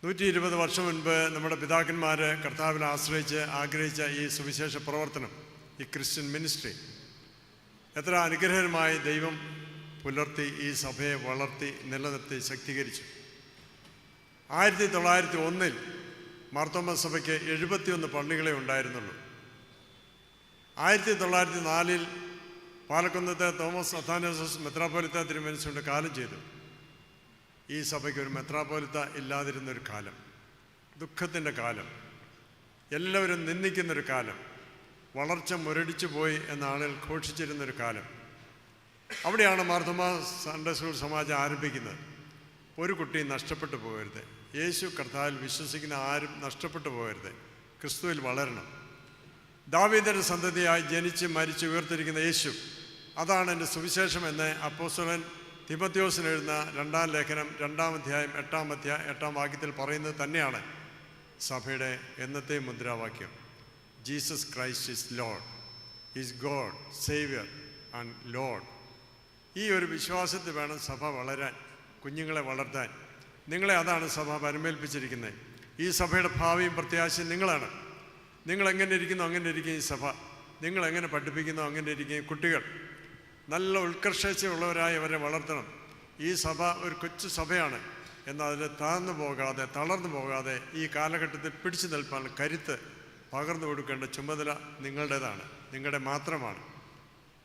120 വർഷം മുൻപ് നമ്മുടെ പിതാക്കന്മാർ കർത്താവിൽ ആഗ്രഹിച്ച ഈ സുവിശേഷ പ്രവർത്തനം, ഈ ക്രിസ്ത്യൻ മിനിസ്ട്രി എത്ര അനുഗ്രഹമായി ദൈവം പുലർത്തി ഈ സഭയെ വളർത്തി നിലനിർത്തി ശക്തീകരിച്ചു. 1901 മാർത്തോമാ സഭയ്ക്ക് 71 പള്ളികളെ ഉണ്ടായിരുന്നുള്ളൂ. 1904 പാലക്കുന്നത്തെ തോമസ് അഥാനാസിയോസ് മെത്രാപ്പോലിത്ത തിരുമനസ്സുകൊണ്ട് കാലം ചെയ്തു. ഈ സഭയ്ക്ക് ഒരു മെത്രാപ്പോലിത്ത ഇല്ലാതിരുന്നൊരു കാലം, ദുഃഖത്തിൻ്റെ കാലം, എല്ലാവരും നിന്ദിക്കുന്നൊരു കാലം, വളർച്ച മുരടിച്ചു പോയി എന്ന ആളുകൾ ഘോഷിച്ചിരുന്നൊരു കാലം. അവിടെയാണ് മാർത്തോമാ സൺഡേ സ്കൂൾ സമാജം ആരംഭിക്കുന്നത്. ഒരു കുട്ടിയും നഷ്ടപ്പെട്ടു പോകരുത്, യേശു കർത്താവിൽ വിശ്വസിക്കുന്ന ആരും നഷ്ടപ്പെട്ടു പോകരുത്, ക്രിസ്തുവിൽ വളരണം. ദാവീദിന്റെ സന്തതിയായി ജനിച്ച് മരിച്ച് ഉയർത്തിരിക്കുന്ന യേശു, അതാണ് എൻ്റെ സുവിശേഷം എന്ന് അപ്പോസ്തലൻ തിമോഥെയോസിന് എഴുതുന്ന 2-ാം ലേഖനം 2-ാം അധ്യായം 8-ാം വാക്യത്തിൽ പറയുന്നത് തന്നെയാണ് സഭയുടെ എന്നത്തെ മുദ്രാവാക്യം. Jesus Christ is Lord, is God, saviour and Lord. ഈ ഒരു വിശ്വാസത്തിൽ വേണം സഭ വളരാൻ, കുഞ്ഞുങ്ങളെ വളർത്താൻ. നിങ്ങളെ അതാണ് സഭ പരമേൽപ്പിച്ചിരിക്കുന്നത്. ഈ സഭയുടെ ഭാവിയും പ്രത്യാശയും നിങ്ങളാണ്. നിങ്ങളെങ്ങനെ ഇരിക്കുന്നു അങ്ങനെ ഇരിക്കും ഈ സഭ, നിങ്ങളെങ്ങനെ പഠിപ്പിക്കുന്നു അങ്ങനെ ഇരിക്കും കുട്ടികൾ. നല്ല ഉത്കർഷയുള്ളവരായി അവരെ വളർത്തണം. ഈ സഭ ഒരു കൊച്ചു സഭയാണ്, എന്നാൽ അതിൽ താഴ്ന്നു പോകാതെ തളർന്നു പോകാതെ ഈ കാലഘട്ടത്തിൽ പിടിച്ചു നിൽപ്പാൻ കരുത്ത് പകർന്നു കൊടുക്കേണ്ട ചുമതല നിങ്ങളുടേതാണ്, നിങ്ങളുടെ മാത്രമാണ്.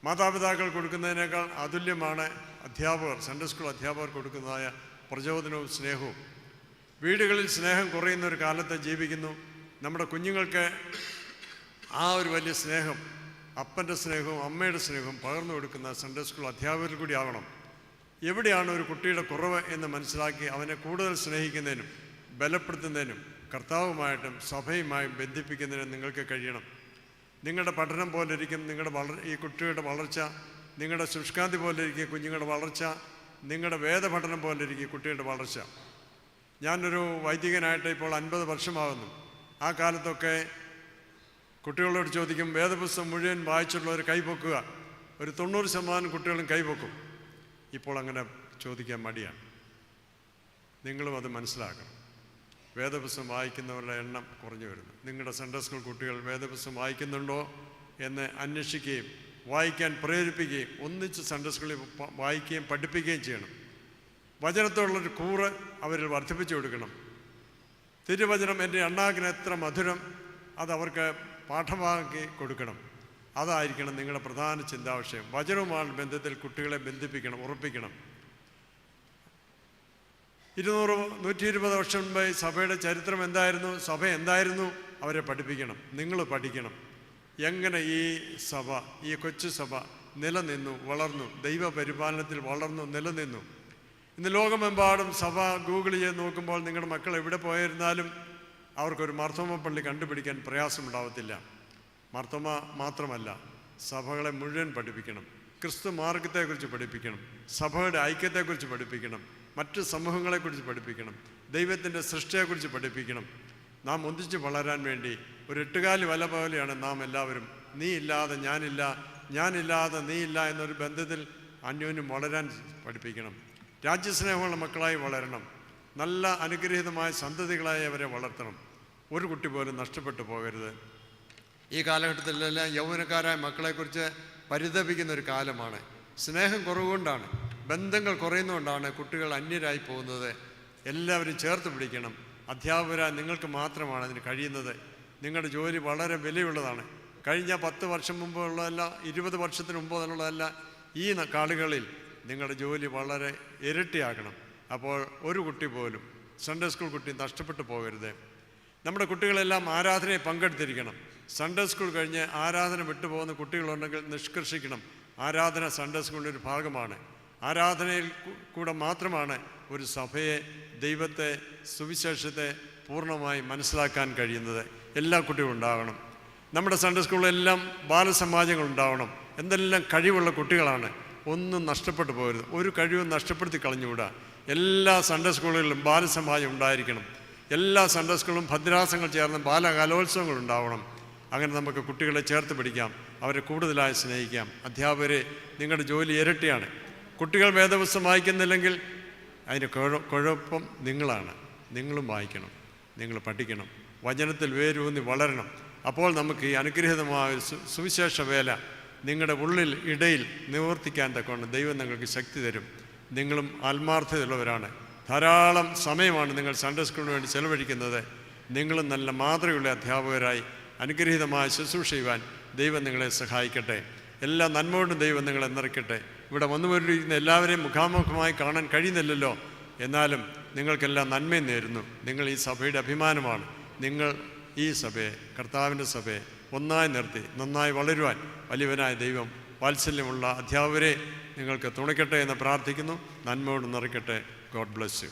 മാതാപിതാക്കൾ കൊടുക്കുന്നതിനേക്കാൾ അതുല്യമാണ് അധ്യാപകർ, സൺഡേ സ്കൂൾ അധ്യാപകർ കൊടുക്കുന്നതായ പ്രചോദനവും സ്നേഹവും. വീടുകളിൽ സ്നേഹം കുറയുന്ന ഒരു കാലത്ത് ജീവിക്കുന്നു. നമ്മുടെ കുഞ്ഞുങ്ങൾക്ക് ആ ഒരു വലിയ സ്നേഹം, അപ്പൻ്റെ സ്നേഹവും അമ്മയുടെ സ്നേഹവും പകർന്നു കൊടുക്കുന്ന സൺഡേ സ്കൂൾ അധ്യാപകരിൽ കൂടി ആവണം. എവിടെയാണ് ഒരു കുട്ടിയുടെ കുറവ് എന്ന് മനസ്സിലാക്കി അവനെ കൂടുതൽ സ്നേഹിക്കുന്നതിനും ബലപ്പെടുത്തുന്നതിനും കർത്താവുമായിട്ടും സഭയുമായും ബന്ധിപ്പിക്കുന്നതിനും നിങ്ങൾക്ക് കഴിയണം. നിങ്ങളുടെ പഠനം പോലെ ഇരിക്കും ഈ കുട്ടിയുടെ വളർച്ച, നിങ്ങളുടെ ശുഷ്കാന്തി പോലെ ഇരിക്കും കുഞ്ഞുങ്ങളുടെ വളർച്ച, നിങ്ങളുടെ വേദപഠനം പോലെ ഇരിക്കും കുട്ടിയുടെ വളർച്ച. ഞാനൊരു വൈദികനായിട്ട് ഇപ്പോൾ 50 വർഷമാകുന്നു. ആ കാലത്തൊക്കെ കുട്ടികളോട് ചോദിക്കും, വേദപുസ്തകം മുഴുവൻ വായിച്ചുള്ളവർ കൈപൊക്കുക. ഒരു 90% കുട്ടികളും കൈപൊക്കും. ഇപ്പോൾ അങ്ങനെ ചോദിക്കാൻ മടിയാണ്. നിങ്ങളും അത് മനസ്സിലാക്കണം. വേദപുസ്തകം വായിക്കുന്നവരുടെ എണ്ണം കുറഞ്ഞു വരുന്നു. നിങ്ങളുടെ സൺഡേ സ്കൂൾ കുട്ടികൾ വേദപുസ്തകം വായിക്കുന്നുണ്ടോ എന്ന് അന്വേഷിക്കുകയും വായിക്കാൻ പ്രേരിപ്പിക്കുകയും ഒന്നിച്ച് സൺഡേ സ്കൂളിൽ വായിക്കുകയും പഠിപ്പിക്കുകയും ചെയ്യണം. വചനത്തോടുള്ളൊരു കൂറ് അവരിൽ വർദ്ധിപ്പിച്ചു കൊടുക്കണം. തിരുവചനം എൻ്റെ അണ്ണാക്കിന് എത്ര മധുരം, അതവർക്ക് പാഠമാക്കി കൊടുക്കണം. അതായിരിക്കണം നിങ്ങളുടെ പ്രധാന ചിന്താവിഷയം. വചനവുമാണ് ബന്ധത്തിൽ കുട്ടികളെ ബന്ധിപ്പിക്കണം, ഉറപ്പിക്കണം. 120 വർഷം മുമ്പ് സഭയുടെ ചരിത്രം എന്തായിരുന്നു, സഭ എന്തായിരുന്നു, അവരെ പഠിപ്പിക്കണം. നിങ്ങൾ പഠിക്കണം എങ്ങനെ ഈ സഭ, ഈ കൊച്ചു സഭ നിലനിന്നു, വളർന്നു, ദൈവപരിപാലനത്തിൽ വളർന്നു നിലനിന്നു. ഇന്ന് ലോകമെമ്പാടും സഭ ഗൂഗിൾ ചെയ്ത് നോക്കുമ്പോൾ നിങ്ങളുടെ മക്കൾ എവിടെ പോയിരുന്നാലും അവർക്കൊരു മാർത്തോമ പള്ളി കണ്ടുപിടിക്കാൻ പ്രയാസമുണ്ടാവത്തില്ല. മാർത്തോമ മാത്രമല്ല, സഭകളെ മുഴുവൻ പഠിപ്പിക്കണം. ക്രിസ്തു മാർഗത്തെക്കുറിച്ച് പഠിപ്പിക്കണം, സഭയുടെ ഐക്യത്തെക്കുറിച്ച് പഠിപ്പിക്കണം, മറ്റ് സമൂഹങ്ങളെക്കുറിച്ച് പഠിപ്പിക്കണം, ദൈവത്തിൻ്റെ സൃഷ്ടിയെക്കുറിച്ച് പഠിപ്പിക്കണം. നാം ഒന്നിച്ച് വളരാൻ വേണ്ടി ഒരു 8 വല പോലെയാണ് നാം എല്ലാവരും. നീ ഇല്ലാതെ ഞാനില്ല, ഞാനില്ലാതെ നീ ഇല്ല എന്നൊരു ബന്ധത്തിൽ അന്യോന്യം വളരാൻ പഠിപ്പിക്കണം. രാജ്യസ്നേഹമുള്ള മക്കളായി വളരണം. നല്ല അനുഗ്രഹീതമായ സന്തതികളായി അവരെ വളർത്തണം. ഒരു കുട്ടി പോലും നഷ്ടപ്പെട്ടു പോകരുത്. ഈ കാലഘട്ടത്തിലെല്ലാം യൗവനക്കാരായ മക്കളെക്കുറിച്ച് പരിതപിക്കുന്ന ഒരു കാലമാണ്. സ്നേഹം കുറവുകൊണ്ടാണ്, ബന്ധങ്ങൾ കുറയുന്നതുകൊണ്ടാണ് കുട്ടികൾ അന്യരായി പോകുന്നത്. എല്ലാവരും ചേർത്ത് പിടിക്കണം. അധ്യാപകരായ നിങ്ങൾക്ക് മാത്രമാണ് അതിന് കഴിയുന്നത്. നിങ്ങളുടെ ജോലി വളരെ വിലയുള്ളതാണ്. കഴിഞ്ഞ 10 വർഷം മുമ്പുള്ളതല്ല, 20 വർഷത്തിന് മുമ്പുള്ളതല്ല, ഈ കാളുകളിൽ നിങ്ങളുടെ ജോലി വളരെ ഇരട്ടിയാക്കണം. അപ്പോൾ ഒരു കുട്ടി പോലും, സൺഡേ സ്കൂൾ കുട്ടി നഷ്ടപ്പെട്ടു പോകരുത്. നമ്മുടെ കുട്ടികളെല്ലാം ആരാധനയെ പങ്കെടുത്തിരിക്കണം. സൺഡേ സ്കൂൾ കഴിഞ്ഞ് ആരാധന വിട്ടുപോകുന്ന കുട്ടികളുണ്ടെങ്കിൽ നിഷ്കർഷിക്കണം. ആരാധന സൺഡേ സ്കൂളിൻ്റെ ഒരു ഭാഗമാണ്. ആരാധനയിൽ കൂടെ മാത്രമാണ് ഒരു സഭയെ, ദൈവത്തെ, സുവിശേഷത്തെ പൂർണ്ണമായി മനസ്സിലാക്കാൻ കഴിയുന്നത്. എല്ലാ കുട്ടികളും ഉണ്ടാകണം. നമ്മുടെ സൺഡേ സ്കൂളിലെല്ലാം ബാലസമാജങ്ങളുണ്ടാവണം. എന്തെല്ലാം കഴിവുള്ള കുട്ടികളാണ്. ഒന്നും നഷ്ടപ്പെട്ടു പോകരുത്. ഒരു കഴിവും നഷ്ടപ്പെടുത്തി കളഞ്ഞുകൂടാ. എല്ലാ സൺഡേ സ്കൂളുകളിലും ബാലസമാജം ഉണ്ടായിരിക്കണം. എല്ലാ സൺഡേ സ്കൂളിലും ഭദ്രാസങ്ങൾ ചേർന്ന് ബാലകലോത്സവങ്ങൾ ഉണ്ടാവണം. അങ്ങനെ നമുക്ക് കുട്ടികളെ ചേർത്ത് പിടിക്കാം, അവരെ കൂടുതലായി സ്നേഹിക്കാം. അധ്യാപകരെ, നിങ്ങളുടെ ജോലി ഇരട്ടിയാണ്. കുട്ടികൾ വേദപുസ്തകം വായിക്കുന്നില്ലെങ്കിൽ അതിന് കുഴപ്പം നിങ്ങളാണ്. നിങ്ങളും വായിക്കണം, നിങ്ങൾ പഠിക്കണം, വചനത്തിൽ വേരൂന്നി വളരണം. അപ്പോൾ നമുക്ക് ഈ അനുഗ്രഹീതമായ സുവിശേഷ വേല നിങ്ങളുടെ ഉള്ളിൽ ഇടയിൽ നിവർത്തിക്കാൻ തക്കവണ്ണം ദൈവം നിങ്ങൾക്ക് ശക്തി തരും. നിങ്ങളും ആത്മാർത്ഥതയുള്ളവരാണ്. ധാരാളം സമയമാണ് നിങ്ങൾ സൺഡേ സ്കൂളിന് വേണ്ടി ചെലവഴിക്കുന്നത്. നിങ്ങളും നല്ല മാതൃകയുള്ള അധ്യാപകരായി അനുഗ്രഹീതമായ ശുശ്രൂഷ ചെയ്യുവാൻ ദൈവം നിങ്ങളെ സഹായിക്കട്ടെ. എല്ലാ നന്മകൊണ്ടും ദൈവം നിങ്ങളെ നിറയ്ക്കട്ടെ. ഇവിടെ വന്നുകൊണ്ടിരിക്കുന്ന എല്ലാവരെയും മുഖാമുഖമായി കാണാൻ കഴിയുന്നില്ലല്ലോ, എന്നാലും നിങ്ങൾക്കെല്ലാം നന്മയും നേരുന്നു. നിങ്ങൾ ഈ സഭയുടെ അഭിമാനമാണ്. നിങ്ങൾ ഈ സഭയെ, കർത്താവിൻ്റെ സഭയെ ഒന്നായി നിർത്തി നന്നായി വളരുവാൻ വലിയവനായ ദൈവം വാത്സല്യമുള്ള അധ്യാപകരെ നിങ്ങൾക്ക് തുണയ്ക്കട്ടെ എന്ന് പ്രാർത്ഥിക്കുന്നു. നന്മയോട് നിറയ്ക്കട്ടെ. God bless U.